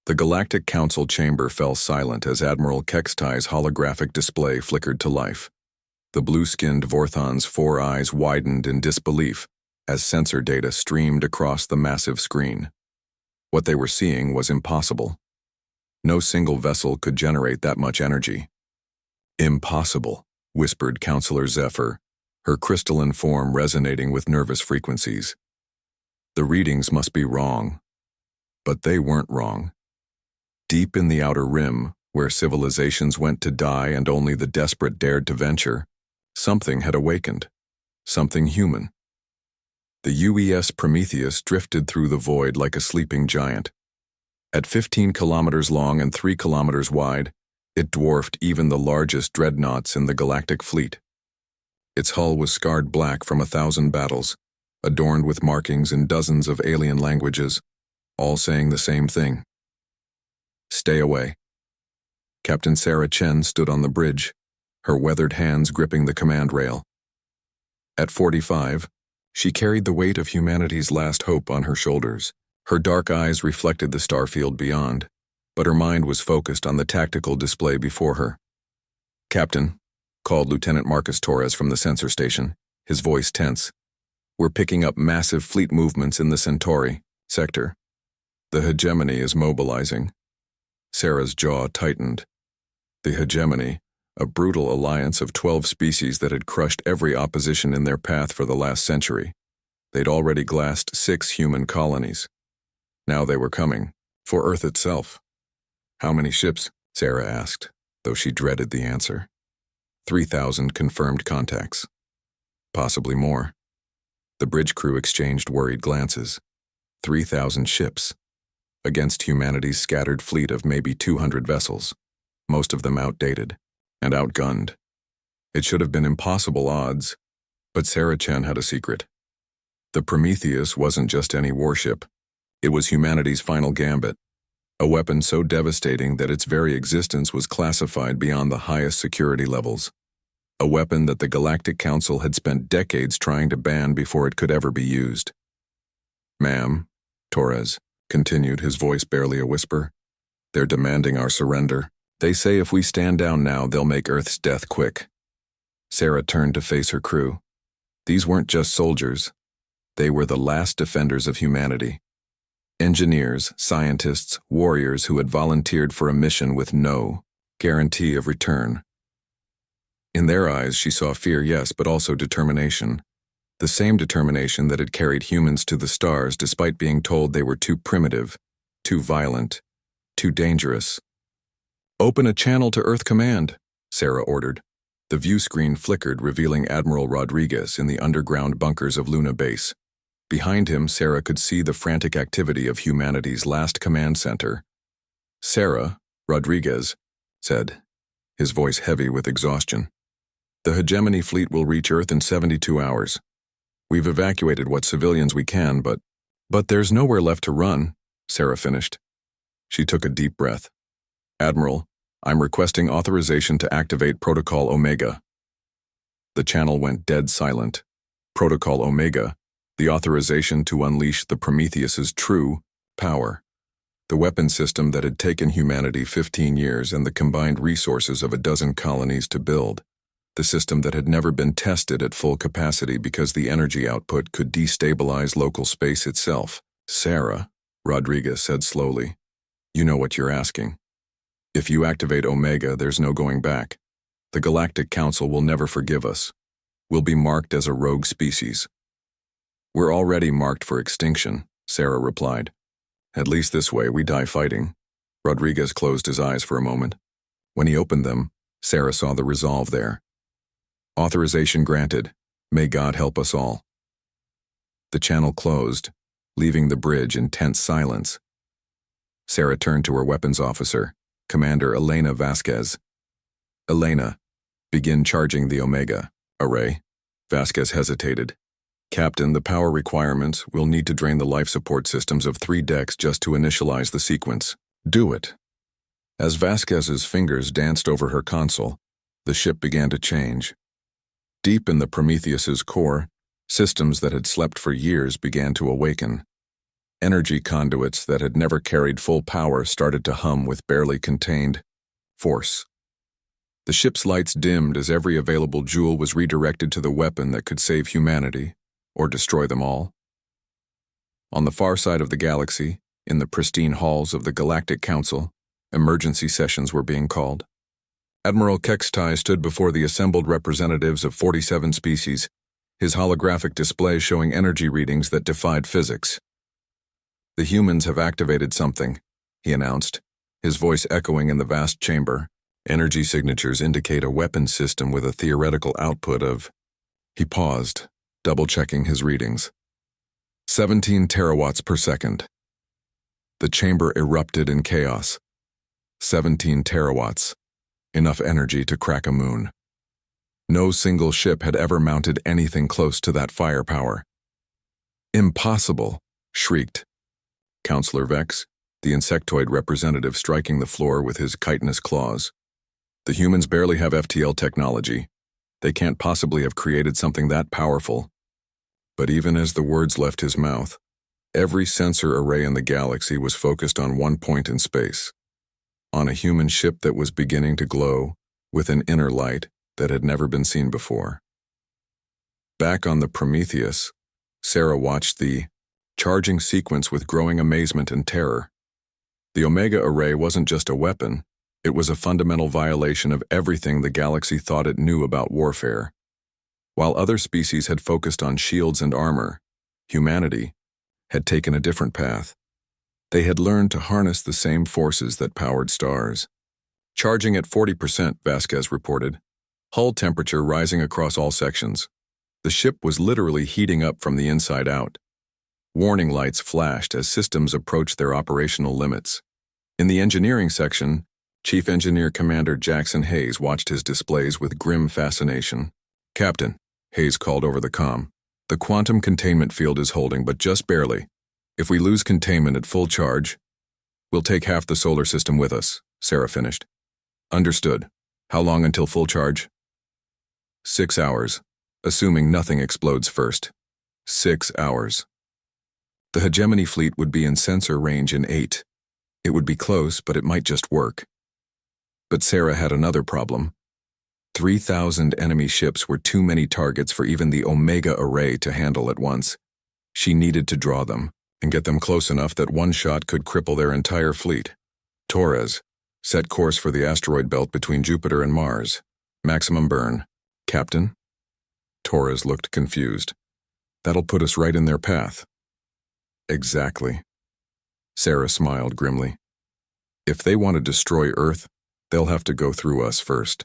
The Galactic Council chamber fell silent as Admiral Kextai's holographic display flickered to life. The blue-skinned Vorthon's 4 eyes widened in disbelief as sensor data streamed across the massive screen. What they were seeing was impossible. No single vessel could generate that much energy. "Impossible," whispered Counselor Zephyr, her crystalline form resonating with nervous frequencies. The readings must be wrong. But they weren't wrong. Deep in the outer rim, where civilizations went to die and only the desperate dared to venture, something had awakened. Something human. The UES Prometheus drifted through the void like a sleeping giant. At 15 kilometers long and 3 kilometers wide, it dwarfed even the largest dreadnoughts in the galactic fleet. Its hull was scarred black from 1,000 battles, adorned with markings in dozens of alien languages, all saying the same thing. "Stay away." Captain Sarah Chen stood on the bridge, her weathered hands gripping the command rail. At 45, she carried the weight of humanity's last hope on her shoulders. Her dark eyes reflected the starfield beyond, but her mind was focused on the tactical display before her. "Captain," called Lieutenant Marcus Torres from the sensor station, his voice tense. "We're picking up massive fleet movements in the Centauri sector. The hegemony is mobilizing." Sarah's jaw tightened. The hegemony, a brutal alliance of 12 species that had crushed every opposition in their path for the last century. They'd already glassed 6 human colonies. Now they were coming, for Earth itself. "How many ships?" Sarah asked, though she dreaded the answer. 3,000 confirmed contacts. Possibly more. The bridge crew exchanged worried glances. 3,000 ships, against humanity's scattered fleet of maybe 200 vessels, most of them outdated and outgunned. It should have been impossible odds, but Sarah Chen had a secret. The Prometheus wasn't just any warship. It was humanity's final gambit, a weapon so devastating that its very existence was classified beyond the highest security levels. A weapon that the Galactic Council had spent decades trying to ban before it could ever be used. "Ma'am," Torres continued, his voice barely a whisper, "they're demanding our surrender. They say if we stand down now, they'll make Earth's death quick." Sarah turned to face her crew. These weren't just soldiers. They were the last defenders of humanity. Engineers, scientists, warriors who had volunteered for a mission with no guarantee of return. In their eyes, she saw fear, yes, but also determination. The same determination that had carried humans to the stars despite being told they were too primitive, too violent, too dangerous. "Open a channel to Earth Command," Sarah ordered. The view screen flickered, revealing Admiral Rodriguez in the underground bunkers of Luna Base. Behind him, Sarah could see the frantic activity of humanity's last command center. "Sarah," Rodriguez said, his voice heavy with exhaustion. "The hegemony fleet will reach Earth in 72 hours. We've evacuated what civilians we can, but there's nowhere left to run," Sarah finished. She took a deep breath. "Admiral, I'm requesting authorization to activate Protocol Omega." The channel went dead silent. Protocol Omega, the authorization to unleash the Prometheus's true power. The weapon system that had taken humanity 15 years and the combined resources of a dozen colonies to build. The system that had never been tested at full capacity because the energy output could destabilize local space itself. "Sarah," Rodriguez said slowly, "you know what you're asking. If you activate Omega, there's no going back. The Galactic Council will never forgive us. We'll be marked as a rogue species." "We're already marked for extinction," Sarah replied. "At least this way we die fighting." Rodriguez closed his eyes for a moment. When he opened them, Sarah saw the resolve there. "Authorization granted. May God help us all." The channel closed, leaving the bridge in tense silence. Sarah turned to her weapons officer, Commander Elena Vasquez. "Elena, begin charging the Omega array." Vasquez hesitated. "Captain, the power requirements will need to drain the life support systems of 3 decks just to initialize the sequence." "Do it." As Vasquez's fingers danced over her console, the ship began to change. Deep in the Prometheus's core, systems that had slept for years began to awaken. Energy conduits that had never carried full power started to hum with barely contained force. The ship's lights dimmed as every available joule was redirected to the weapon that could save humanity, or destroy them all. On the far side of the galaxy, in the pristine halls of the Galactic Council, emergency sessions were being called. Admiral Kextai stood before the assembled representatives of 47 species, his holographic display showing energy readings that defied physics. "The humans have activated something," he announced, his voice echoing in the vast chamber. "Energy signatures indicate a weapon system with a theoretical output of..." He paused, double-checking his readings. 17 terawatts per second. The chamber erupted in chaos. 17 terawatts. Enough energy to crack a moon. No single ship had ever mounted anything close to that firepower. "Impossible!" shrieked Counselor Vex, the insectoid representative striking the floor with his chitinous claws. "The humans barely have FTL technology. They can't possibly have created something that powerful." But even as the words left his mouth, every sensor array in the galaxy was focused on one point in space, on a human ship that was beginning to glow with an inner light that had never been seen before. Back on the Prometheus, Sarah watched the charging sequence with growing amazement and terror. The Omega Array wasn't just a weapon, it was a fundamental violation of everything the galaxy thought it knew about warfare. While other species had focused on shields and armor, humanity had taken a different path. They had learned to harness the same forces that powered stars. Charging at 40%, Vasquez reported, hull temperature rising across all sections. The ship was literally heating up from the inside out. Warning lights flashed as systems approached their operational limits. In the engineering section, Chief Engineer Commander Jackson Hayes watched his displays with grim fascination. "Captain," Hayes called over the comm, "the quantum containment field is holding, but just barely. If we lose containment at full charge, we'll take half the solar system with us," Sarah finished. "Understood. How long until full charge?" 6 hours, assuming nothing explodes first. 6 hours. The hegemony fleet would be in sensor range in 8. It would be close, but it might just work. But Sarah had another problem. 3,000 enemy ships were too many targets for even the Omega Array to handle at once. She needed to draw them, and get them close enough that one shot could cripple their entire fleet. "Torres, set course for the asteroid belt between Jupiter and Mars. Maximum burn." "Captain?" Torres looked confused. "That'll put us right in their path." "Exactly." Sarah smiled grimly. "If they want to destroy Earth, they'll have to go through us first.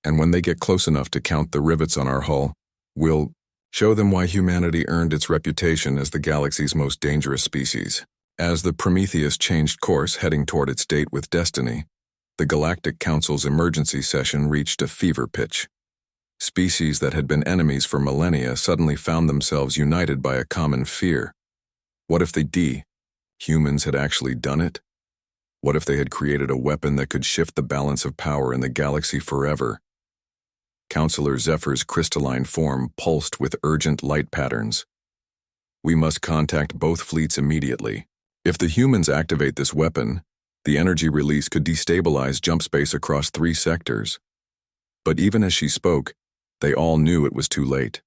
And when they get close enough to count the rivets on our hull, we'll show them why humanity earned its reputation as the galaxy's most dangerous species." As the Prometheus changed course heading toward its date with destiny, the Galactic Council's emergency session reached a fever pitch. Species that had been enemies for millennia suddenly found themselves united by a common fear. What if humans had actually done it? What if they had created a weapon that could shift the balance of power in the galaxy forever? Counselor Zephyr's crystalline form pulsed with urgent light patterns. "We must contact both fleets immediately. If the humans activate this weapon, the energy release could destabilize jump space across 3 sectors." But even as she spoke, they all knew it was too late.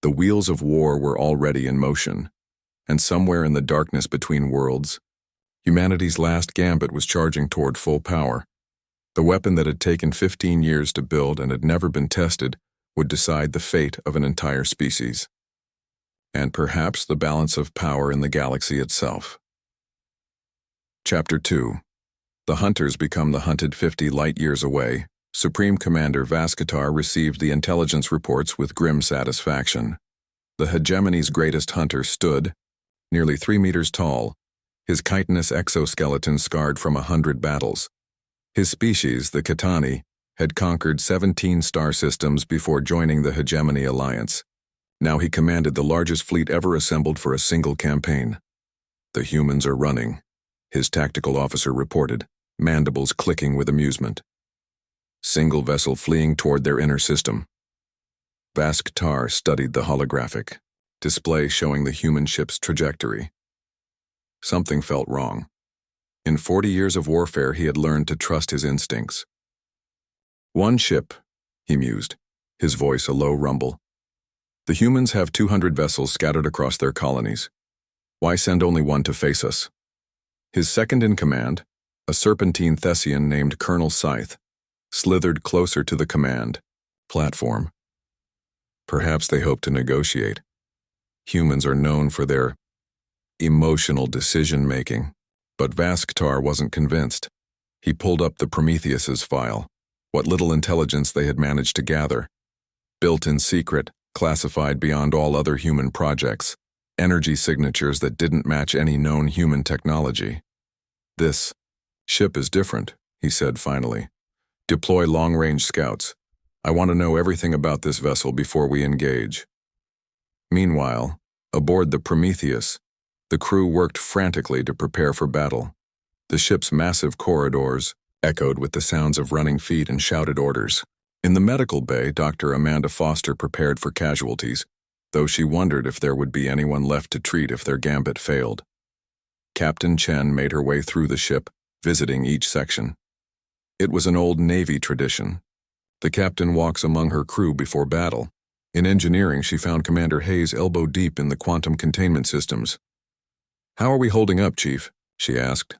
The wheels of war were already in motion, and somewhere in the darkness between worlds, humanity's last gambit was charging toward full power. The weapon that had taken 15 years to build and had never been tested would decide the fate of an entire species. And perhaps the balance of power in the galaxy itself. Chapter 2. The hunters become the hunted 50 light-years away. Supreme Commander Vascatar received the intelligence reports with grim satisfaction. The hegemony's greatest hunter stood, nearly 3 meters tall, his chitinous exoskeleton scarred from 100 battles. His species, the Kitani, had conquered 17 star systems before joining the Hegemony Alliance. Now he commanded the largest fleet ever assembled for a single campaign. "The humans are running," his tactical officer reported, mandibles clicking with amusement. "Single vessel fleeing toward their inner system." Vascatar studied the holographic display showing the human ship's trajectory. Something felt wrong. In 40 years of warfare, he had learned to trust his instincts. One ship, he mused, his voice a low rumble. The humans have 200 vessels scattered across their colonies. Why send only one to face us? His second in command, a serpentine Thessian named Colonel Scythe, slithered closer to the command platform. Perhaps they hoped to negotiate. Humans are known for their emotional decision-making. But Vasktar wasn't convinced. He pulled up the Prometheus's file, what little intelligence they had managed to gather. Built in secret, classified beyond all other human projects, energy signatures that didn't match any known human technology. This ship is different, he said finally. Deploy long-range scouts. I want to know everything about this vessel before we engage. Meanwhile, aboard the Prometheus, the crew worked frantically to prepare for battle. The ship's massive corridors echoed with the sounds of running feet and shouted orders. In the medical bay, Dr. Amanda Foster prepared for casualties, though she wondered if there would be anyone left to treat if their gambit failed. Captain Chen made her way through the ship, visiting each section. It was an old Navy tradition. The captain walks among her crew before battle. In engineering, she found Commander Hayes elbow-deep in the quantum containment systems. "How are we holding up, Chief?" she asked.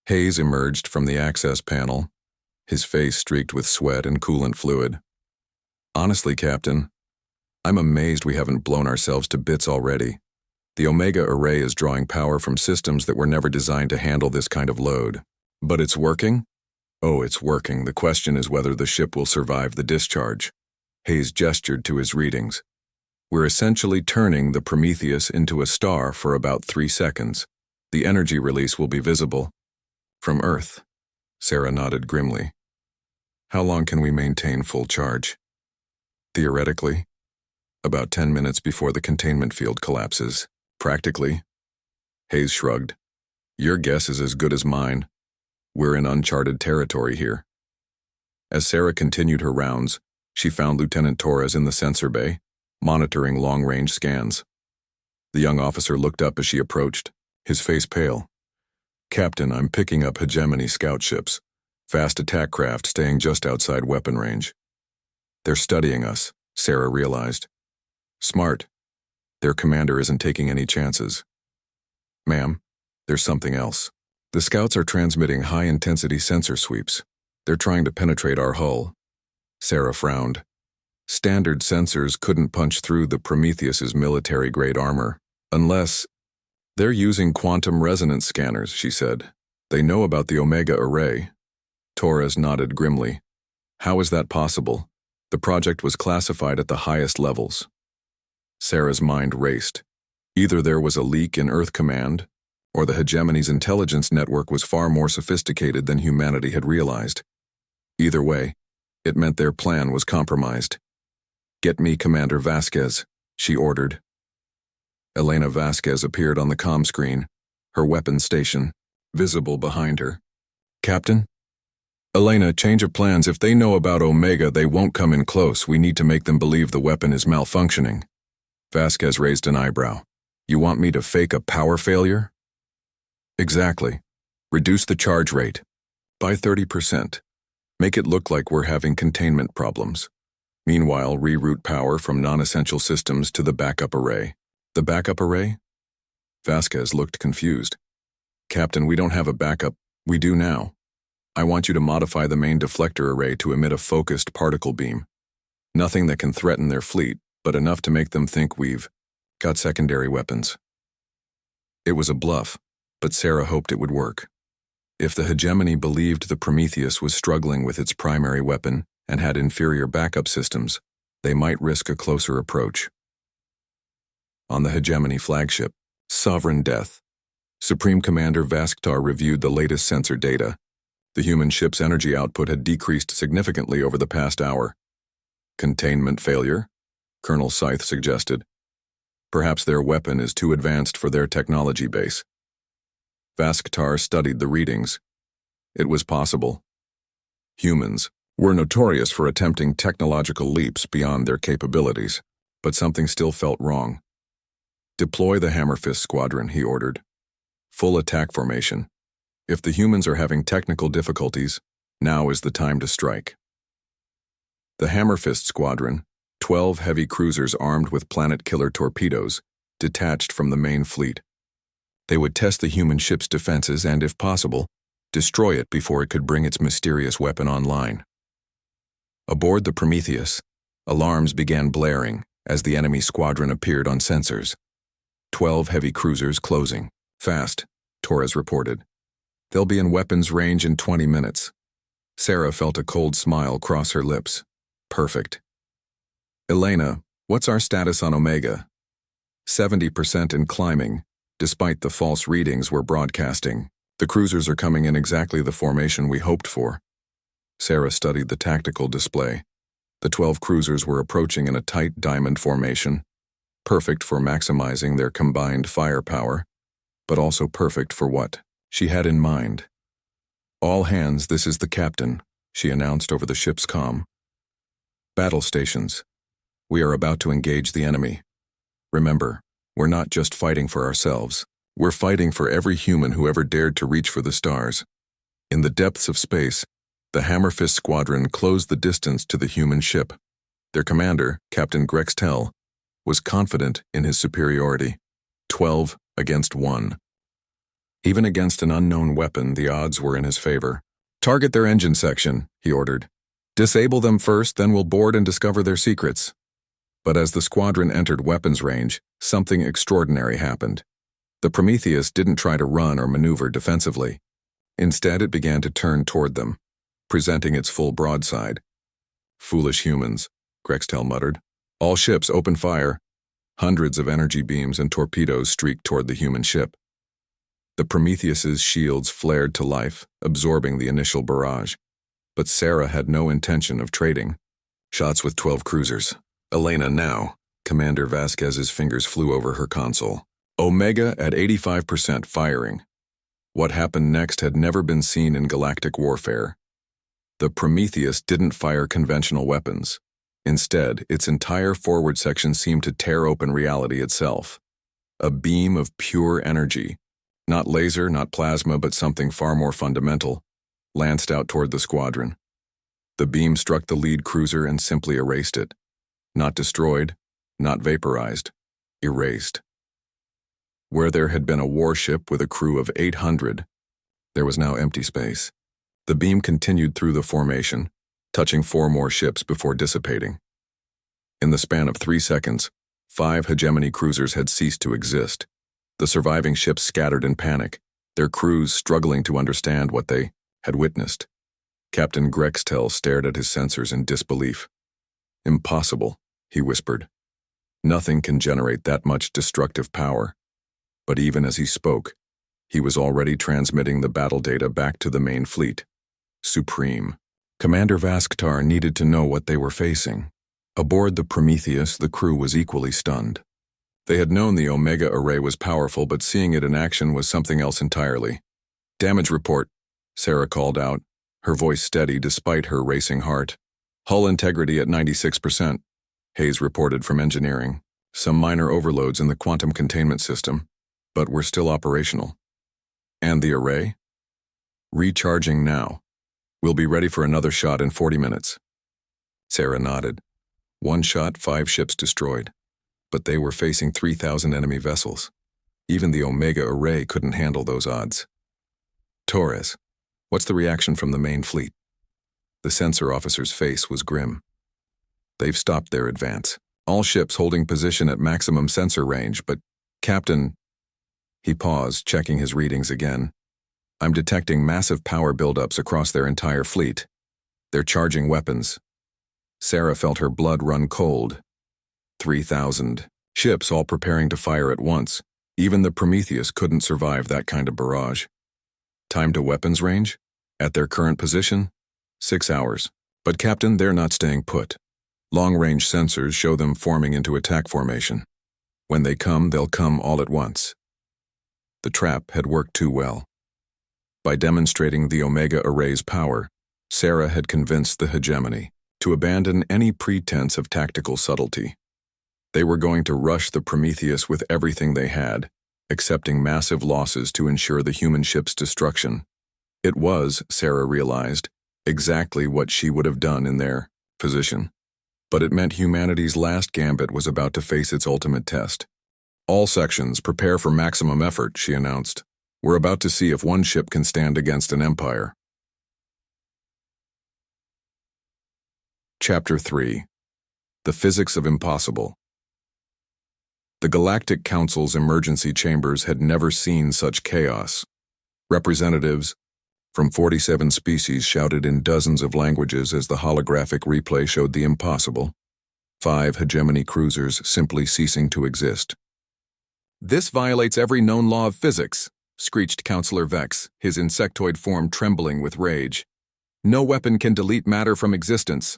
Hayes emerged from the access panel, his face streaked with sweat and coolant fluid. "Honestly, Captain, I'm amazed we haven't blown ourselves to bits already. The Omega Array is drawing power from systems that were never designed to handle this kind of load. But it's working?" "Oh, it's working. The question is whether the ship will survive the discharge." Hayes gestured to his readings. "We're essentially turning the Prometheus into a star for about 3 seconds. The energy release will be visible." "From Earth," Sarah nodded grimly. "How long can we maintain full charge?" "Theoretically, about 10 minutes before the containment field collapses. Practically." Hayes shrugged. "Your guess is as good as mine. We're in uncharted territory here." As Sarah continued her rounds, she found Lieutenant Torres in the sensor bay, monitoring long-range scans. The young officer looked up as she approached, his face pale. "Captain, I'm picking up hegemony scout ships, fast attack craft staying just outside weapon range." "They're studying us," Sarah realized. "Smart. Their commander isn't taking any chances." "Ma'am, there's something else. The scouts are transmitting high-intensity sensor sweeps. They're trying to penetrate our hull." Sarah frowned. Standard sensors couldn't punch through the Prometheus's military-grade armor, unless... "They're using quantum resonance scanners," she said. "They know about the Omega Array." Torres nodded grimly. "How is that possible? The project was classified at the highest levels." Sarah's mind raced. Either there was a leak in Earth Command, or the hegemony's intelligence network was far more sophisticated than humanity had realized. Either way, it meant their plan was compromised. "Get me Commander Vasquez," she ordered. Elena Vasquez appeared on the comm screen, her weapon station, visible behind her. "Captain?" "Elena, change of plans. If they know about Omega, they won't come in close. We need to make them believe the weapon is malfunctioning." Vasquez raised an eyebrow. "You want me to fake a power failure?" "Exactly. Reduce the charge rate by 30%. Make it look like we're having containment problems. Meanwhile, reroute power from non-essential systems to the backup array." "The backup array?" Vasquez looked confused. "Captain, we don't have a backup. We do now. I want you to modify the main deflector array to emit a focused particle beam. Nothing that can threaten their fleet, but enough to make them think we've got secondary weapons." It was a bluff, but Sarah hoped it would work. If the hegemony believed the Prometheus was struggling with its primary weapon and had inferior backup systems, they might risk a closer approach. On the hegemony flagship, Sovereign Death, Supreme Commander Vasktar reviewed the latest sensor data. The human ship's energy output had decreased significantly over the past hour. "Containment failure?" Colonel Scythe suggested. "Perhaps their weapon is too advanced for their technology base." Vasktar studied the readings. It was possible. Humans were notorious for attempting technological leaps beyond their capabilities, but something still felt wrong. "Deploy the Hammerfist Squadron," he ordered. Full attack formation. If the humans are having technical difficulties, now is the time to strike. The Hammerfist Squadron, 12 heavy cruisers armed with planet-killer torpedoes, detached from the main fleet. They would test the human ship's defenses and, if possible, destroy it before it could bring its mysterious weapon online. Aboard the Prometheus, alarms began blaring as the enemy squadron appeared on sensors. 12 heavy cruisers closing. Fast, Torres reported. They'll be in weapons range in 20 minutes. Sarah felt a cold smile cross her lips. Perfect. Elena, what's our status on Omega? 70% and climbing, despite the false readings we're broadcasting. The cruisers are coming in exactly the formation we hoped for. Sarah studied the tactical display. The 12 cruisers were approaching in a tight diamond formation, perfect for maximizing their combined firepower, but also perfect for what she had in mind. All hands, this is the captain, she announced over the ship's comm. Battle stations. We are about to engage the enemy. Remember, we're not just fighting for ourselves. We're fighting for every human who ever dared to reach for the stars. In the depths of space, the Hammerfist Squadron closed the distance to the human ship. Their commander, Captain Grextel, was confident in his superiority. 12 against 1. Even against an unknown weapon, the odds were in his favor. Target their engine section, he ordered. Disable them first, then we'll board and discover their secrets. But as the squadron entered weapons range, something extraordinary happened. The Prometheus didn't try to run or maneuver defensively. Instead, it began to turn toward them, presenting its full broadside. Foolish humans, Grextel muttered. All ships open fire. Hundreds of energy beams and torpedoes streaked toward the human ship. The Prometheus's shields flared to life, absorbing the initial barrage. But Sarah had no intention of trading. Shots with 12 cruisers. Elena now. Commander Vasquez's fingers flew over her console. Omega at 85% firing. What happened next had never been seen in galactic warfare. The Prometheus didn't fire conventional weapons. Instead, its entire forward section seemed to tear open reality itself. A beam of pure energy, not laser, not plasma, but something far more fundamental, lanced out toward the squadron. The beam struck the lead cruiser and simply erased it. Not destroyed, not vaporized, erased. Where there had been a warship with a crew of 800, there was now empty space. The beam continued through the formation, touching 4 more ships before dissipating. In the span of 3 seconds, 5 hegemony cruisers had ceased to exist. The surviving ships scattered in panic, their crews struggling to understand what they had witnessed. Captain Grextel stared at his sensors in disbelief. Impossible, he whispered. Nothing can generate that much destructive power. But even as he spoke, he was already transmitting the battle data back to the main fleet. Supreme. Commander Vasktar needed to know what they were facing. Aboard the Prometheus, the crew was equally stunned. They had known the Omega array was powerful, but seeing it in action was something else entirely. Damage report, Sarah called out, her voice steady despite her racing heart. Hull integrity at 96%, Hayes reported from engineering. Some minor overloads in the quantum containment system, but we're still operational. And the array? Recharging now. We'll be ready for another shot in 40 minutes. Sarah nodded. 1 shot, 5 ships destroyed. But they were facing 3,000 enemy vessels. Even the Omega array couldn't handle those odds. Torres, what's the reaction from the main fleet? The sensor officer's face was grim. They've stopped their advance. All ships holding position at maximum sensor range, but, Captain... He paused, checking his readings again. I'm detecting massive power buildups across their entire fleet. They're charging weapons. Sarah felt her blood run cold. 3,000 ships all preparing to fire at once. Even the Prometheus couldn't survive that kind of barrage. Time to weapons range? At their current position? 6 hours. But Captain, they're not staying put. Long-range sensors show them forming into attack formation. When they come, they'll come all at once. The trap had worked too well. By demonstrating the Omega array's power, Sarah had convinced the hegemony to abandon any pretense of tactical subtlety. They were going to rush the Prometheus with everything they had, accepting massive losses to ensure the human ship's destruction. It was, Sarah realized, exactly what she would have done in their position. But it meant humanity's last gambit was about to face its ultimate test. "All sections, prepare for maximum effort," she announced. "We're about to see if one ship can stand against an empire." Chapter 3. The Physics of Impossible. The Galactic Council's emergency chambers had never seen such chaos. Representatives from 47 species shouted in dozens of languages as the holographic replay showed the impossible. 5 hegemony cruisers simply ceasing to exist. "This violates every known law of physics," screeched Counselor Vex, his insectoid form trembling with rage. "No weapon can delete matter from existence."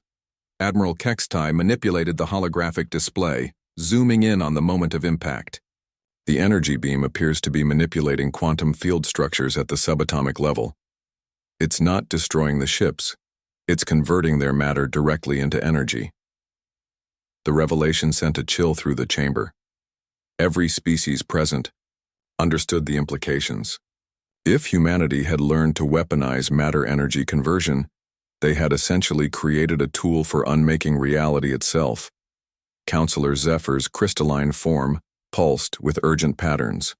Admiral Kextai manipulated the holographic display, zooming in on the moment of impact. The energy beam appears to be manipulating quantum field structures at the subatomic level. It's not destroying the ships. It's converting their matter directly into energy. The revelation sent a chill through the chamber. Every species present understood the implications. If humanity had learned to weaponize matter-energy conversion, they had essentially created a tool for unmaking reality itself. Counselor Zephyr's crystalline form pulsed with urgent patterns.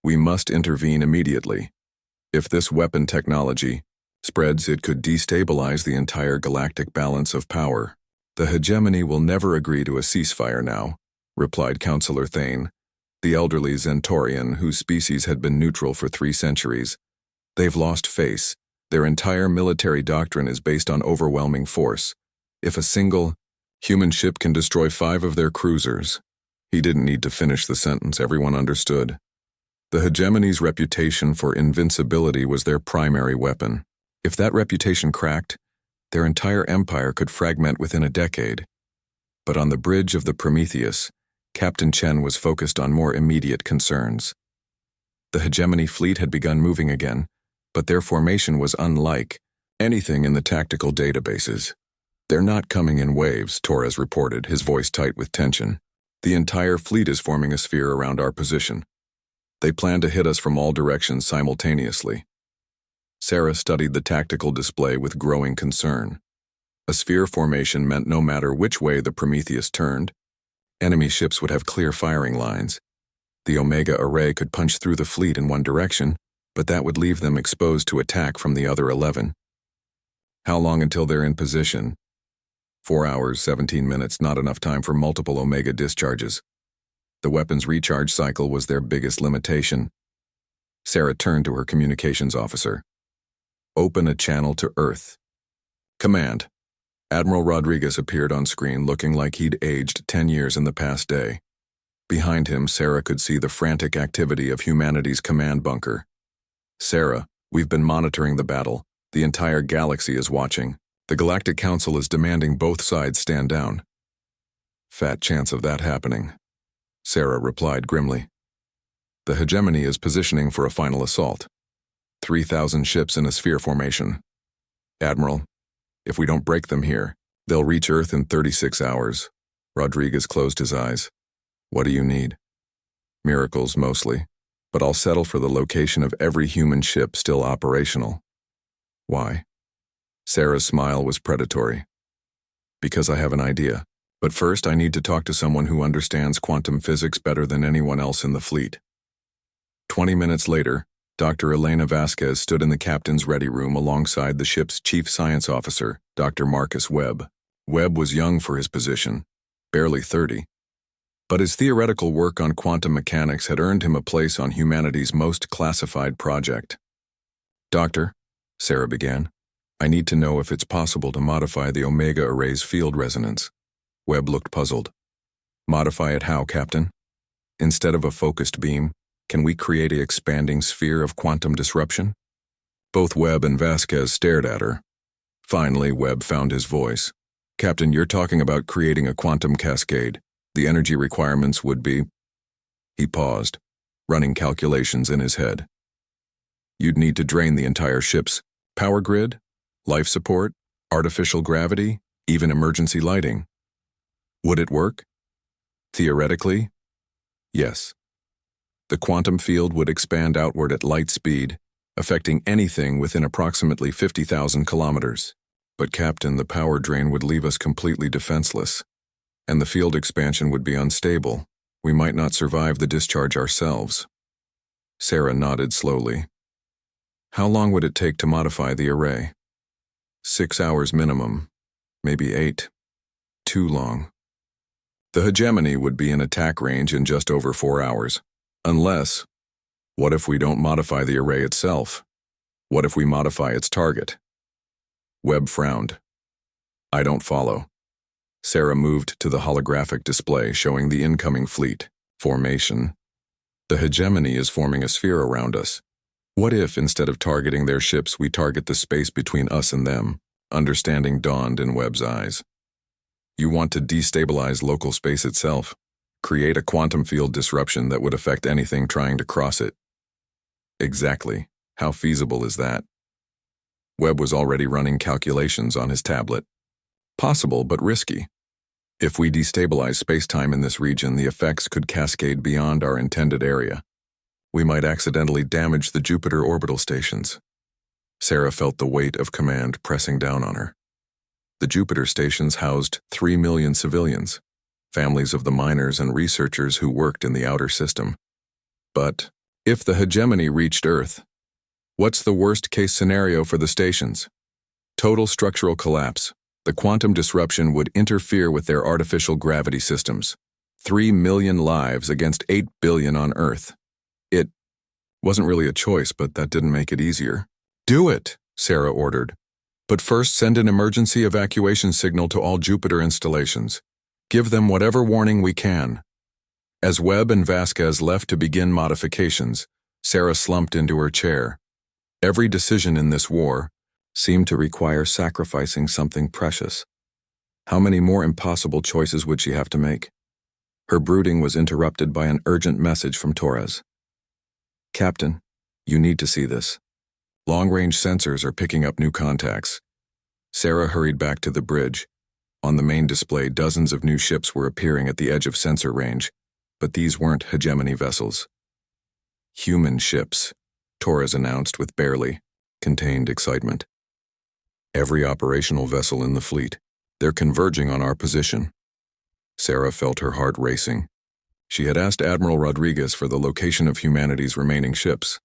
"We must intervene immediately. If this weapon technology spreads, it could destabilize the entire galactic balance of power." "The hegemony will never agree to a ceasefire now," replied Counselor Thane, the elderly Zentorian whose species had been neutral for 3 centuries. "They've lost face. Their entire military doctrine is based on overwhelming force. If a single human ship can destroy 5 of their cruisers..." He didn't need to finish the sentence, everyone understood. The hegemony's reputation for invincibility was their primary weapon. If that reputation cracked, their entire empire could fragment within a decade. But on the bridge of the Prometheus, Captain Chen was focused on more immediate concerns. The hegemony fleet had begun moving again, but their formation was unlike anything in the tactical databases. "They're not coming in waves," Torres reported, his voice tight with tension. "The entire fleet is forming a sphere around our position. They plan to hit us from all directions simultaneously." Sarah studied the tactical display with growing concern. A sphere formation meant no matter which way the Prometheus turned, enemy ships would have clear firing lines. The Omega array could punch through the fleet in one direction, but that would leave them exposed to attack from the other 11. "How long until they're in position?" 4 hours, 17 minutes, not enough time for multiple Omega discharges. The weapon's recharge cycle was their biggest limitation. Sarah turned to her communications officer. "Open a channel to Earth." "Command." Admiral Rodriguez appeared on screen looking like he'd aged 10 years in the past day. Behind him, Sarah could see the frantic activity of humanity's command bunker. "Sarah, we've been monitoring the battle. The entire galaxy is watching. The Galactic Council is demanding both sides stand down." "Fat chance of that happening," Sarah replied grimly. "The hegemony is positioning for a final assault. 3,000 ships in a sphere formation. Admiral, if we don't break them here, they'll reach Earth in 36 hours. Rodriguez closed his eyes. "What do you need?" "Miracles, mostly, but I'll settle for the location of every human ship still operational." "Why?" Sarah's smile was predatory. "Because I have an idea. But first I need to talk to someone who understands quantum physics better than anyone else in the fleet." 20 minutes later, Dr. Elena Vasquez stood in the captain's ready room alongside the ship's chief science officer, Dr. Marcus Webb. Webb was young for his position, barely 30. But his theoretical work on quantum mechanics had earned him a place on humanity's most classified project. "Doctor," Sarah began, "I need to know if it's possible to modify the Omega array's field resonance." Webb looked puzzled. "Modify it how, Captain? Instead of a focused beam, can we create an expanding sphere of quantum disruption?" Both Webb and Vasquez stared at her. Finally, Webb found his voice. "Captain, you're talking about creating a quantum cascade. The energy requirements would be..." He paused, running calculations in his head. "You'd need to drain the entire ship's power grid, life support, artificial gravity, even emergency lighting. Would it work? Theoretically, yes. The quantum field would expand outward at light speed, affecting anything within approximately 50,000 kilometers. But Captain, the power drain would leave us completely defenseless, and the field expansion would be unstable. We might not survive the discharge ourselves. Sarah nodded slowly. How long would it take to modify the array? 6 hours minimum, maybe 8. Too long. The hegemony would be in attack range in just over 4 hours. Unless, what if we don't modify the array itself? What if we modify its target? Webb frowned. I don't follow. Sarah moved to the holographic display showing the incoming fleet formation. The hegemony is forming a sphere around us. What if, instead of targeting their ships, we target the space between us and them? Understanding dawned in Webb's eyes. You want to destabilize local space itself, create a quantum field disruption that would affect anything trying to cross it. Exactly. How feasible is that? Webb was already running calculations on his tablet. Possible, but risky. If we destabilize space-time in this region, the effects could cascade beyond our intended area. We might accidentally damage the Jupiter orbital stations. Sarah felt the weight of command pressing down on her. The Jupiter stations housed 3 million civilians, families of the miners and researchers who worked in the outer system. But if the hegemony reached Earth, what's the worst-case scenario for the stations? Total structural collapse. The quantum disruption would interfere with their artificial gravity systems. 3 million lives against 8 billion on Earth. It wasn't really a choice, but that didn't make it easier. Do it, Sarah ordered. But first send an emergency evacuation signal to all Jupiter installations. Give them whatever warning we can. As Webb and Vasquez left to begin modifications, Sarah slumped into her chair. Every decision in this war seemed to require sacrificing something precious. How many more impossible choices would she have to make? Her brooding was interrupted by an urgent message from Torres. Captain, you need to see this. Long-range sensors are picking up new contacts. Sarah hurried back to the bridge. On the main display, dozens of new ships were appearing at the edge of sensor range, but these weren't hegemony vessels. Human ships, Torres announced with barely contained excitement. Every operational vessel in the fleet. They're converging on our position. Sarah felt her heart racing. She had asked Admiral Rodriguez for the location of humanity's remaining ships,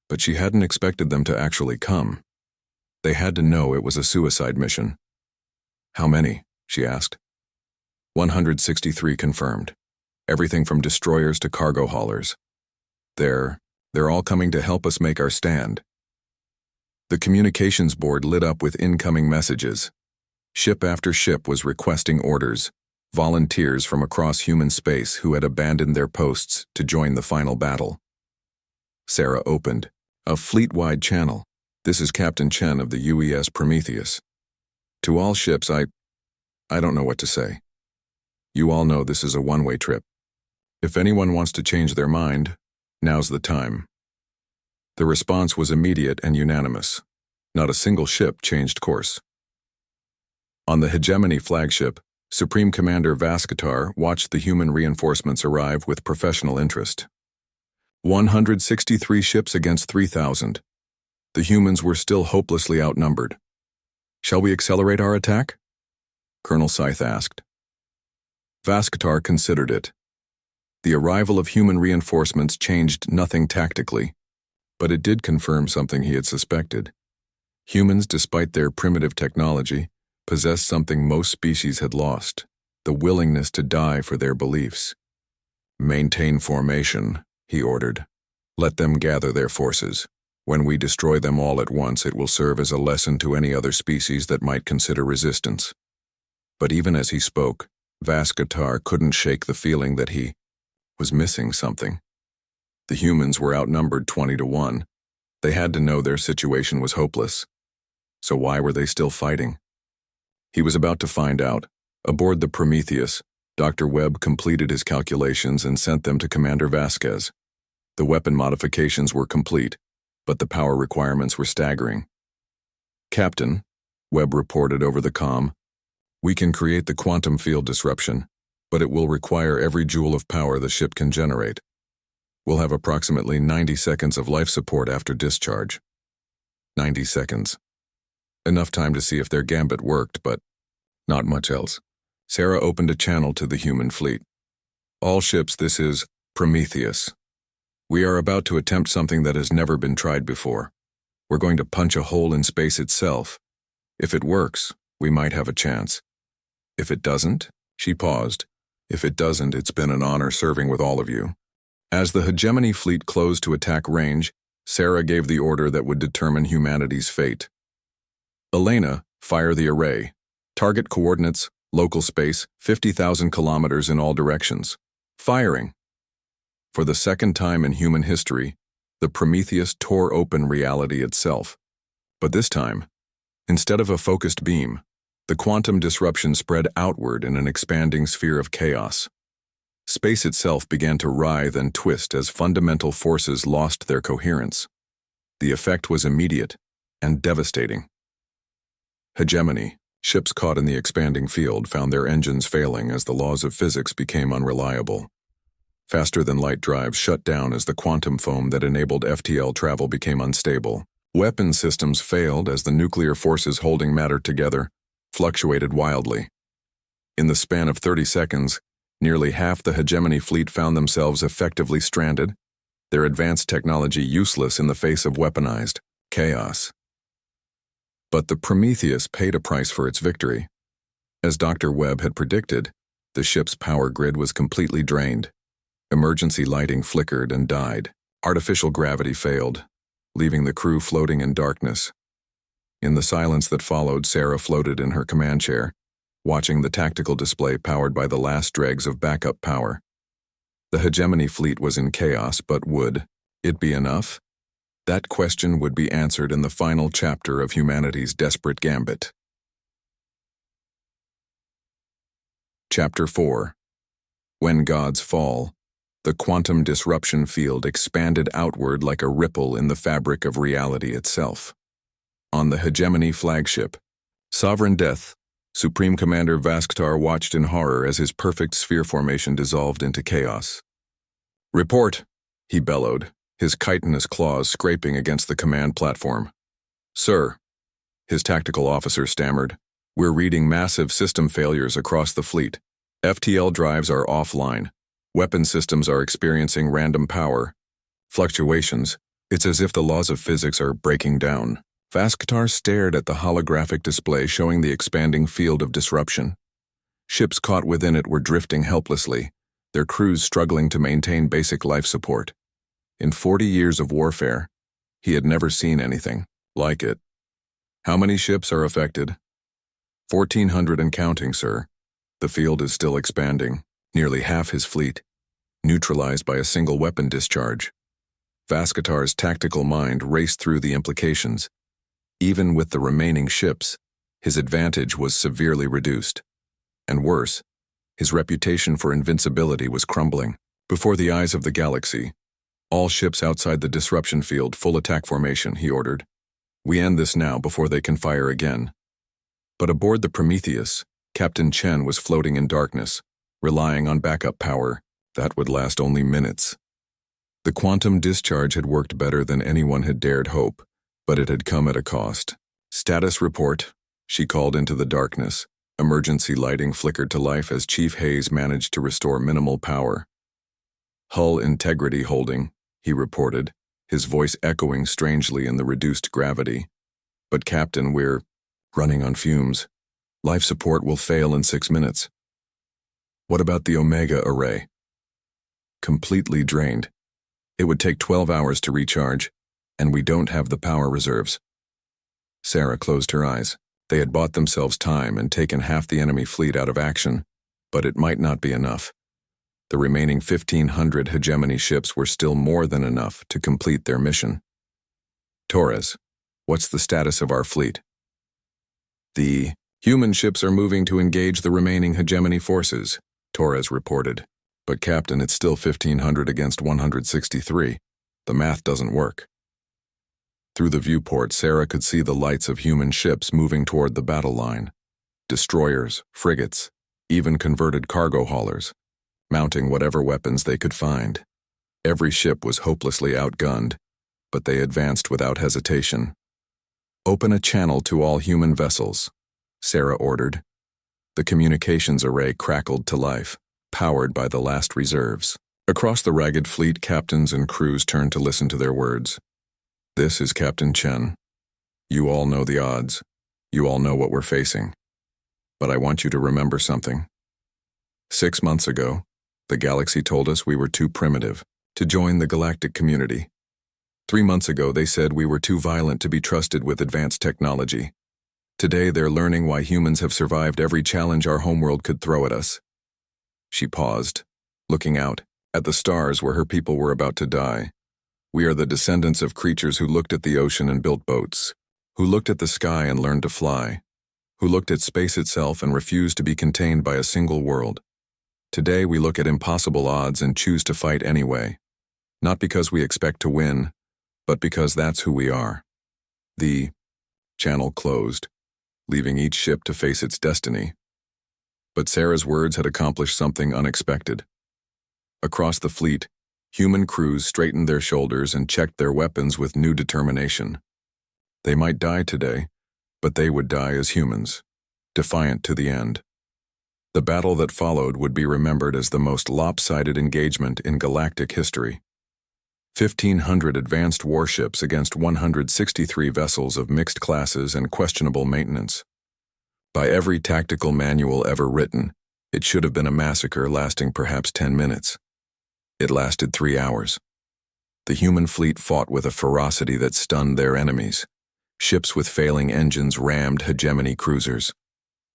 but she hadn't expected them to actually come. They had to know it was a suicide mission. How many? She asked. 163 confirmed. Everything from destroyers to cargo haulers. They're all coming to help us make our stand. The communications board lit up with incoming messages. Ship after ship was requesting orders, volunteers from across human space who had abandoned their posts to join the final battle. Sarah opened a fleet-wide channel. This is Captain Chen of the UES Prometheus. To all ships, I don't know what to say. You all know this is a one-way trip. If anyone wants to change their mind, now's the time. The response was immediate and unanimous. Not a single ship changed course. On the Hegemony flagship, Supreme Commander Vascatar watched the human reinforcements arrive with professional interest. 163 ships against 3,000. The humans were still hopelessly outnumbered. Shall we accelerate our attack? Colonel Scythe asked. Vascatar considered it. The arrival of human reinforcements changed nothing tactically, but it did confirm something he had suspected. Humans, despite their primitive technology, possessed something most species had lost, the willingness to die for their beliefs. Maintain formation, he ordered. Let them gather their forces. When we destroy them all at once, it will serve as a lesson to any other species that might consider resistance. But even as he spoke, Vascatar couldn't shake the feeling that he was missing something. The humans were outnumbered 20-1. They had to know their situation was hopeless. So why were they still fighting? He was about to find out. Aboard the Prometheus, Dr. Webb completed his calculations and sent them to Commander Vasquez. The weapon modifications were complete, but the power requirements were staggering. Captain, Webb reported over the comm, we can create the quantum field disruption, but it will require every joule of power the ship can generate. We'll have approximately 90 seconds of life support after discharge. 90 seconds. Enough time to see if their gambit worked, but not much else. Sarah opened a channel to the human fleet. All ships, this is Prometheus. We are about to attempt something that has never been tried before. We're going to punch a hole in space itself. If it works, we might have a chance. If it doesn't, she paused. If it doesn't, it's been an honor serving with all of you. As the hegemony fleet closed to attack range, Sarah gave the order that would determine humanity's fate. Elena, fire the array. Target coordinates, local space, 50,000 kilometers in all directions. Firing. For the second time in human history, the Prometheus tore open reality itself. But this time, instead of a focused beam, the quantum disruption spread outward in an expanding sphere of chaos. Space itself began to writhe and twist as fundamental forces lost their coherence. The effect was immediate and devastating. Hegemony. Ships caught in the expanding field found their engines failing as the laws of physics became unreliable. Faster-than-light drives shut down as the quantum foam that enabled FTL travel became unstable. Weapon systems failed as the nuclear forces holding matter together fluctuated wildly. In the span of 30 seconds, nearly half the hegemony fleet found themselves effectively stranded, their advanced technology useless in the face of weaponized chaos. But the Prometheus paid a price for its victory. As Dr. Webb had predicted, the ship's power grid was completely drained. Emergency lighting flickered and died. Artificial gravity failed, leaving the crew floating in darkness. In the silence that followed, Sarah floated in her command chair, watching the tactical display powered by the last dregs of backup power. The hegemony fleet was in chaos, but would it be enough? That question would be answered in the final chapter of humanity's desperate gambit. Chapter 4. When Gods Fall. The quantum disruption field expanded outward like a ripple in the fabric of reality itself. On the hegemony flagship, Sovereign Death, Supreme Commander Vasktar watched in horror as his perfect sphere formation dissolved into chaos. "Report," he bellowed, his chitinous claws scraping against the command platform. "Sir," his tactical officer stammered, "we're reading massive system failures across the fleet. FTL drives are offline. Weapon systems are experiencing random power fluctuations. It's as if the laws of physics are breaking down." Vasktar stared at the holographic display showing the expanding field of disruption. Ships caught within it were drifting helplessly, their crews struggling to maintain basic life support. In 40 years of warfare, he had never seen anything like it. "How many ships are affected?" 1,400 and counting, sir. The field is still expanding. Nearly half his fleet, neutralized by a single weapon discharge. Vasktar's tactical mind raced through the implications. Even with the remaining ships, his advantage was severely reduced. And worse, his reputation for invincibility was crumbling. Before the eyes of the galaxy, "All ships outside the disruption field, full attack formation," he ordered. "We end this now before they can fire again." But aboard the Prometheus, Captain Chen was floating in darkness, relying on backup power that would last only minutes. The quantum discharge had worked better than anyone had dared hope, but it had come at a cost. "Status report," she called into the darkness. Emergency lighting flickered to life as Chief Hayes managed to restore minimal power. "Hull integrity holding," he reported, his voice echoing strangely in the reduced gravity. "But Captain, we're running on fumes. Life support will fail in 6 minutes. "What about the Omega array?" "Completely drained. It would take 12 hours to recharge, and we don't have the power reserves." Sarah closed her eyes. They had bought themselves time and taken half the enemy fleet out of action, but it might not be enough. The remaining 1,500 hegemony ships were still more than enough to complete their mission. "Torres, what's the status of our fleet?" "The human ships are moving to engage the remaining hegemony forces," Torres reported. "But Captain, it's still 1,500 against 163. The math doesn't work." Through the viewport, Sarah could see the lights of human ships moving toward the battle line. Destroyers, frigates, even converted cargo haulers, mounting whatever weapons they could find. Every ship was hopelessly outgunned, but they advanced without hesitation. "Open a channel to all human vessels," Sarah ordered. The communications array crackled to life, powered by the last reserves. Across the ragged fleet, captains and crews turned to listen to their words. "This is Captain Chen. You all know the odds. You all know what we're facing. But I want you to remember something. 6 months ago, the galaxy told us we were too primitive to join the galactic community. 3 months ago, they said we were too violent to be trusted with advanced technology. Today, they're learning why humans have survived every challenge our homeworld could throw at us." She paused, looking out at the stars where her people were about to die. "We are the descendants of creatures who looked at the ocean and built boats, who looked at the sky and learned to fly, who looked at space itself and refused to be contained by a single world. Today we look at impossible odds and choose to fight anyway, not because we expect to win, but because that's who we are." The channel closed, leaving each ship to face its destiny. But Sarah's words had accomplished something unexpected. Across the fleet, human crews straightened their shoulders and checked their weapons with new determination. They might die today, but they would die as humans, defiant to the end. The battle that followed would be remembered as the most lopsided engagement in galactic history. 1,500 advanced warships against 163 vessels of mixed classes and questionable maintenance. By every tactical manual ever written, it should have been a massacre lasting perhaps 10 minutes. It lasted 3 hours. The human fleet fought with a ferocity that stunned their enemies. Ships with failing engines rammed hegemony cruisers.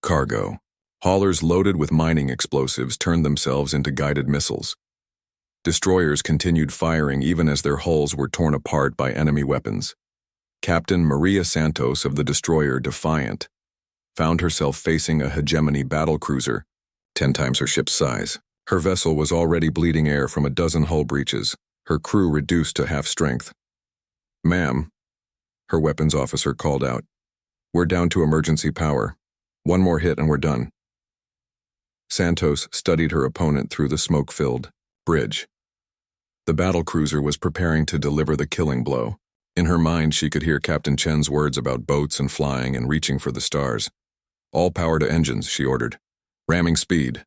Cargo haulers loaded with mining explosives turned themselves into guided missiles. Destroyers continued firing even as their hulls were torn apart by enemy weapons. Captain Maria Santos of the destroyer Defiant found herself facing a hegemony battlecruiser, 10 times her ship's size. Her vessel was already bleeding air from a dozen hull breaches, her crew reduced to half strength. "Ma'am," her weapons officer called out, "we're down to emergency power. One more hit and we're done." Santos studied her opponent through the smoke-filled bridge. The battlecruiser was preparing to deliver the killing blow. In her mind, she could hear Captain Chen's words about boats and flying and reaching for the stars. "All power to engines," she ordered. "Ramming speed."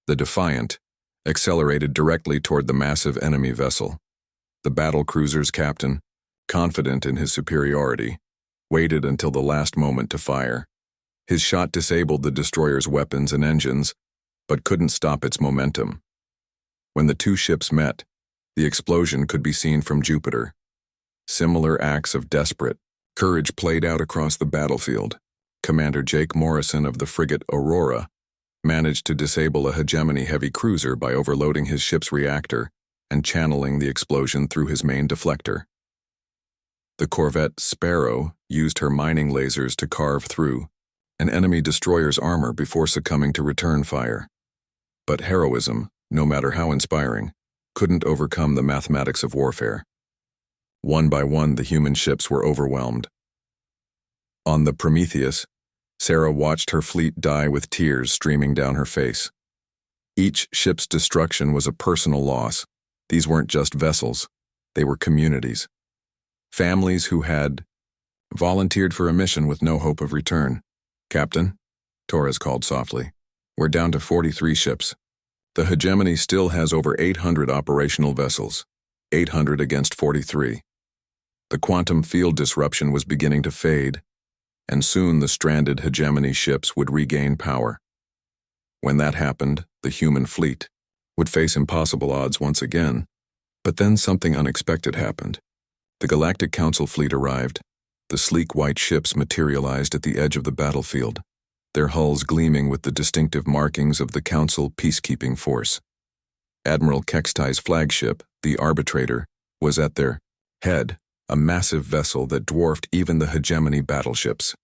The Defiant accelerated directly toward the massive enemy vessel. The battlecruiser's captain, confident in his superiority, waited until the last moment to fire. His shot disabled the destroyer's weapons and engines, but couldn't stop its momentum. When the two ships met, the explosion could be seen from Jupiter. Similar acts of desperate courage played out across the battlefield. Commander Jake Morrison of the frigate Aurora managed to disable a hegemony heavy cruiser by overloading his ship's reactor and channeling the explosion through his main deflector. The corvette Sparrow used her mining lasers to carve through an enemy destroyer's armor before succumbing to return fire. But heroism, no matter how inspiring, couldn't overcome the mathematics of warfare. One by one, the human ships were overwhelmed. On the Prometheus, Sarah watched her fleet die with tears streaming down her face. Each ship's destruction was a personal loss. These weren't just vessels, they were communities. Families who had volunteered for a mission with no hope of return. "Captain," Torres called softly, "we're down to 43 ships. The hegemony still has over 800 operational vessels, 800 against 43. The quantum field disruption was beginning to fade, and soon the stranded hegemony ships would regain power. When that happened, the human fleet would face impossible odds once again. But then something unexpected happened. The Galactic Council fleet arrived. The sleek white ships materialized at the edge of the battlefield, their hulls gleaming with the distinctive markings of the Council peacekeeping force. Admiral Kextai's flagship, the Arbitrator, was at their head, a massive vessel that dwarfed even the hegemony battleships.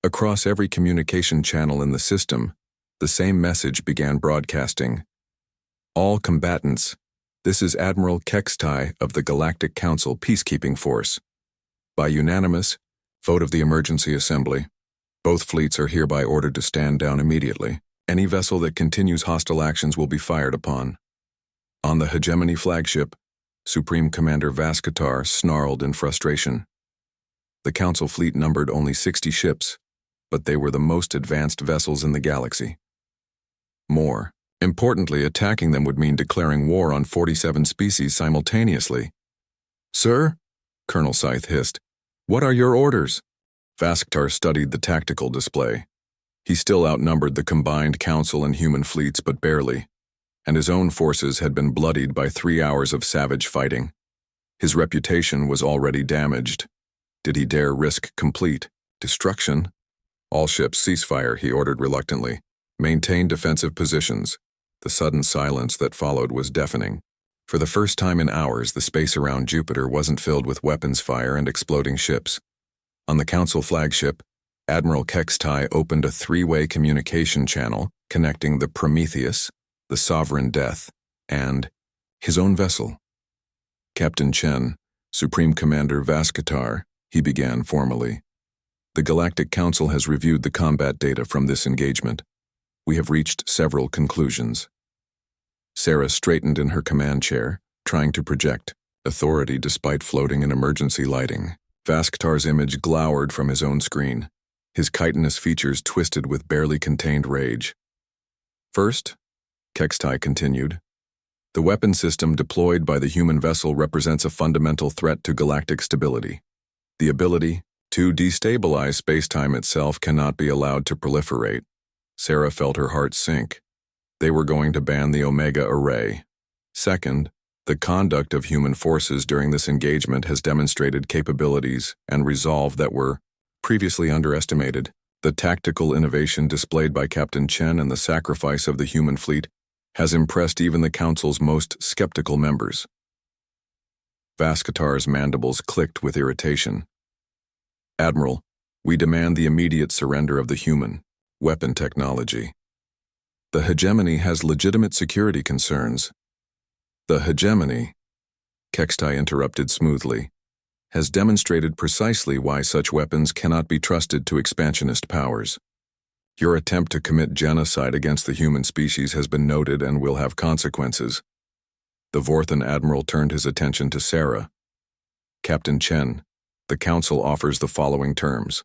Across every communication channel in the system, the same message began broadcasting. "All combatants, this is Admiral Kextai of the Galactic Council Peacekeeping Force. By unanimous vote of the Emergency Assembly, both fleets are hereby ordered to stand down immediately. Any vessel that continues hostile actions will be fired upon." On the Hegemony flagship, Supreme Commander Vascatar snarled in frustration. The Council fleet numbered only 60 ships, but they were the most advanced vessels in the galaxy. More importantly, attacking them would mean declaring war on 47 species simultaneously. "Sir?" Colonel Scythe hissed. "What are your orders?" Vascatar studied the tactical display. He still outnumbered the combined Council and human fleets, but barely, and his own forces had been bloodied by 3 hours of savage fighting. His reputation was already damaged. Did he dare risk complete destruction? "All ships cease fire," he ordered reluctantly. "Maintain defensive positions." The sudden silence that followed was deafening. For the first time in hours, the space around Jupiter wasn't filled with weapons fire and exploding ships. On the Council flagship, Admiral Kextai opened a 3-way communication channel connecting the Prometheus, the Sovereign Death, and his own vessel. "Captain Chen, Supreme Commander Vascatar," he began formally. "The Galactic Council has reviewed the combat data from this engagement. We have reached several conclusions." Sarah straightened in her command chair, trying to project authority despite floating in emergency lighting. Vascatar's image glowered from his own screen, his chitinous features twisted with barely contained rage. "First," Kextai continued, "the weapon system deployed by the human vessel represents a fundamental threat to galactic stability. The ability to destabilize spacetime itself cannot be allowed to proliferate." Sarah felt her heart sink. They were going to ban the Omega Array. "Second, the conduct of human forces during this engagement has demonstrated capabilities and resolve that were previously underestimated. The tactical innovation displayed by Captain Chen and the sacrifice of the human fleet has impressed even the Council's most skeptical members." Vascatar's mandibles clicked with irritation. "Admiral, we demand the immediate surrender of the human weapon technology. The Hegemony has legitimate security concerns." "The Hegemony," Kextai interrupted smoothly, "has demonstrated precisely why such weapons cannot be trusted to expansionist powers. Your attempt to commit genocide against the human species has been noted and will have consequences." The Vorthan Admiral turned his attention to Sarah. "Captain Chen, the Council offers the following terms.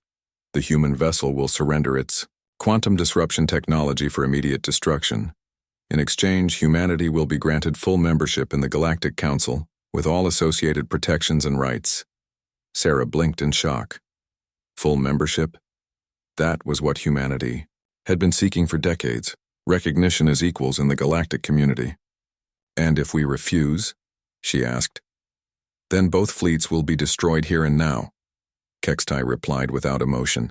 The human vessel will surrender its quantum disruption technology for immediate destruction. In exchange, humanity will be granted full membership in the Galactic Council, with all associated protections and rights." Sarah blinked in shock. Full membership? That was what humanity had been seeking for decades, recognition as equals in the galactic community. "And if we refuse?" she asked. "Then both fleets will be destroyed here and now," Kextai replied without emotion.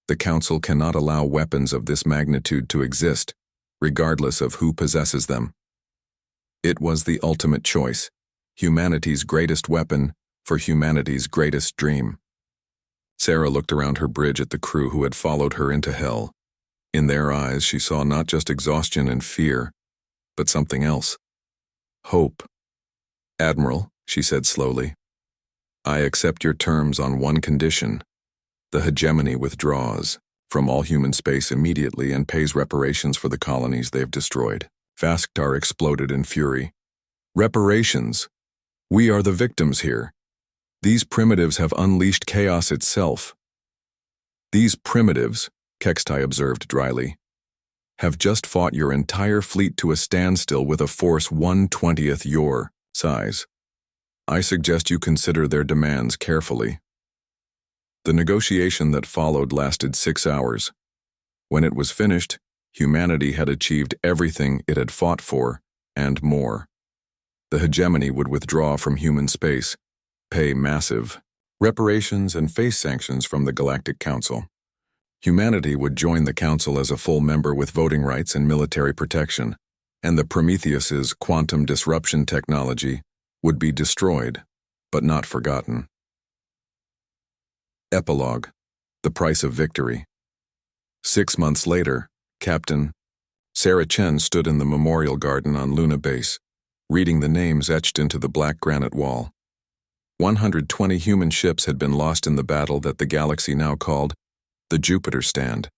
"The Council cannot allow weapons of this magnitude to exist, regardless of who possesses them." It was the ultimate choice, humanity's greatest weapon for humanity's greatest dream. Sarah looked around her bridge at the crew who had followed her into hell. In their eyes, she saw not just exhaustion and fear, but something else. Hope. "Admiral," she said slowly, "I accept your terms on one condition. The Hegemony withdraws from all human space immediately and pays reparations for the colonies they've destroyed." Vascatar exploded in fury. "Reparations? We are the victims here. These primitives have unleashed chaos itself." "These primitives," Kextai observed dryly, "have just fought your entire fleet to a standstill with a force 1/20th your size. I suggest you consider their demands carefully." The negotiation that followed lasted 6 hours. When it was finished, humanity had achieved everything it had fought for, and more. The Hegemony would withdraw from human space, pay massive reparations, and face sanctions from the Galactic Council. Humanity would join the Council as a full member with voting rights and military protection, and the Prometheus's quantum disruption technology would be destroyed, but not forgotten. Epilogue: The Price of Victory. 6 months later, Captain Sarah Chen stood in the memorial garden on Luna Base, reading the names etched into the black granite wall. 120 human ships had been lost in the battle that the galaxy now called the Jupiter Stand.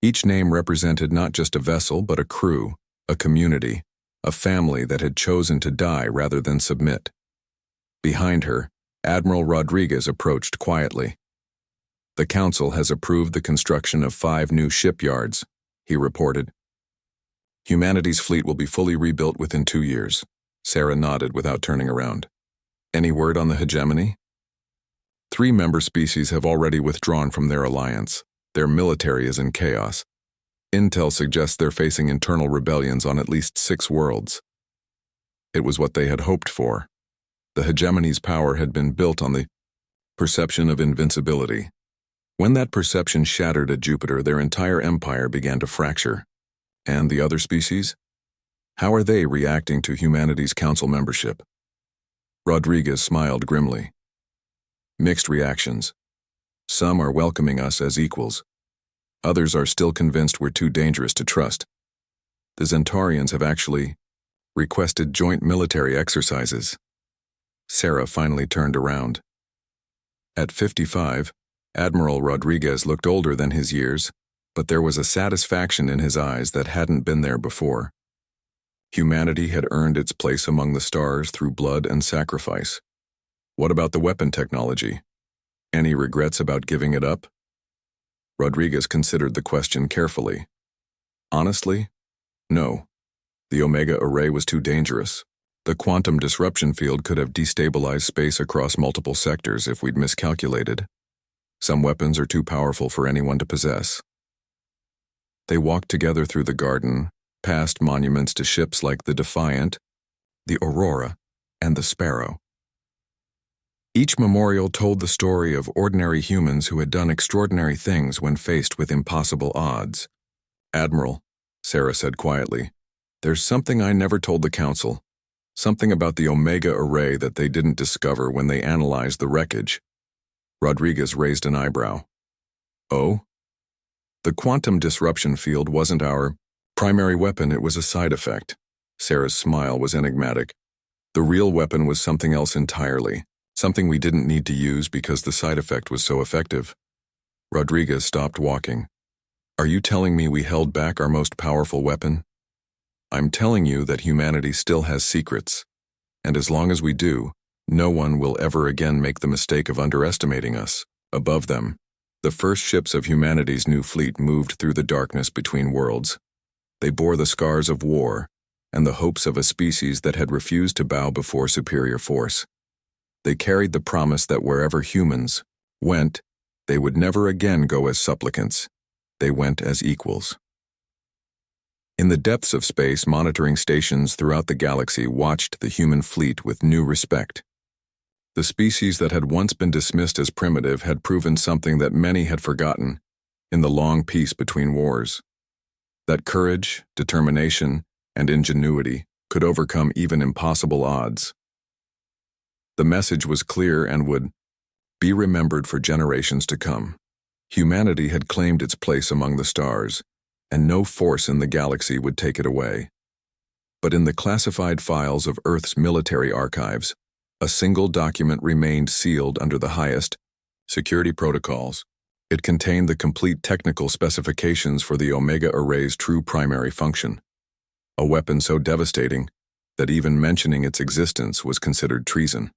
Each name represented not just a vessel, but a crew, a community, a family that had chosen to die rather than submit. Behind her, Admiral Rodriguez approached quietly. "The Council has approved the construction of 5 new shipyards," he reported. "Humanity's fleet will be fully rebuilt within 2 years." Sarah nodded without turning around. "Any word on the hegemony?" 3 member species have already withdrawn from their alliance. Their military is in chaos. Intel suggests they're facing internal rebellions on at least 6 worlds. It was what they had hoped for. The hegemony's power had been built on the perception of invincibility. When that perception shattered at Jupiter, their entire empire began to fracture. And the other species? How are they reacting to humanity's council membership? Rodriguez smiled grimly. "Mixed reactions. Some are welcoming us as equals. Others are still convinced we're too dangerous to trust. The Zentaurians have actually requested joint military exercises." Sarah finally turned around. At 55, Admiral Rodriguez looked older than his years, but there was a satisfaction in his eyes that hadn't been there before. Humanity had earned its place among the stars through blood and sacrifice. What about the weapon technology? Any regrets about giving it up? Rodriguez considered the question carefully. Honestly, no. The Omega Array was too dangerous. The quantum disruption field could have destabilized space across multiple sectors if we'd miscalculated. Some weapons are too powerful for anyone to possess. They walked together through the garden, past monuments to ships like the Defiant, the Aurora, and the Sparrow. Each memorial told the story of ordinary humans who had done extraordinary things when faced with impossible odds. "Admiral," Sarah said quietly, "there's something I never told the Council. Something about the Omega Array that they didn't discover when they analyzed the wreckage." Rodriguez raised an eyebrow. "Oh? The quantum disruption field wasn't our primary weapon, it was a side effect." Sarah's smile was enigmatic. "The real weapon was something else entirely, something we didn't need to use because the side effect was so effective." Rodriguez stopped walking. "Are you telling me we held back our most powerful weapon?" "I'm telling you that humanity still has secrets, and as long as we do, no one will ever again make the mistake of underestimating us." Above them, the first ships of humanity's new fleet moved through the darkness between worlds. They bore the scars of war and the hopes of a species that had refused to bow before superior force. They carried the promise that wherever humans went, they would never again go as supplicants. They went as equals. In the depths of space, monitoring stations throughout the galaxy watched the human fleet with new respect. The species that had once been dismissed as primitive had proven something that many had forgotten in the long peace between wars. That courage, determination, and ingenuity could overcome even impossible odds. The message was clear and would be remembered for generations to come. Humanity had claimed its place among the stars, and no force in the galaxy would take it away. But in the classified files of Earth's military archives, a single document remained sealed under the highest security protocols. It contained the complete technical specifications for the Omega Array's true primary function, a weapon so devastating that even mentioning its existence was considered treason.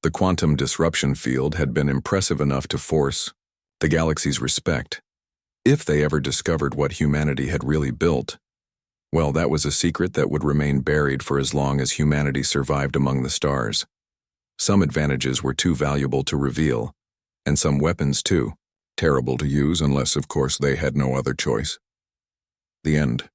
The quantum disruption field had been impressive enough to force the galaxy's respect. If they ever discovered what humanity had really built, well, that was a secret that would remain buried for as long as humanity survived among the stars. Some advantages were too valuable to reveal, and some weapons too, terrible to use unless, of course, they had no other choice. The end.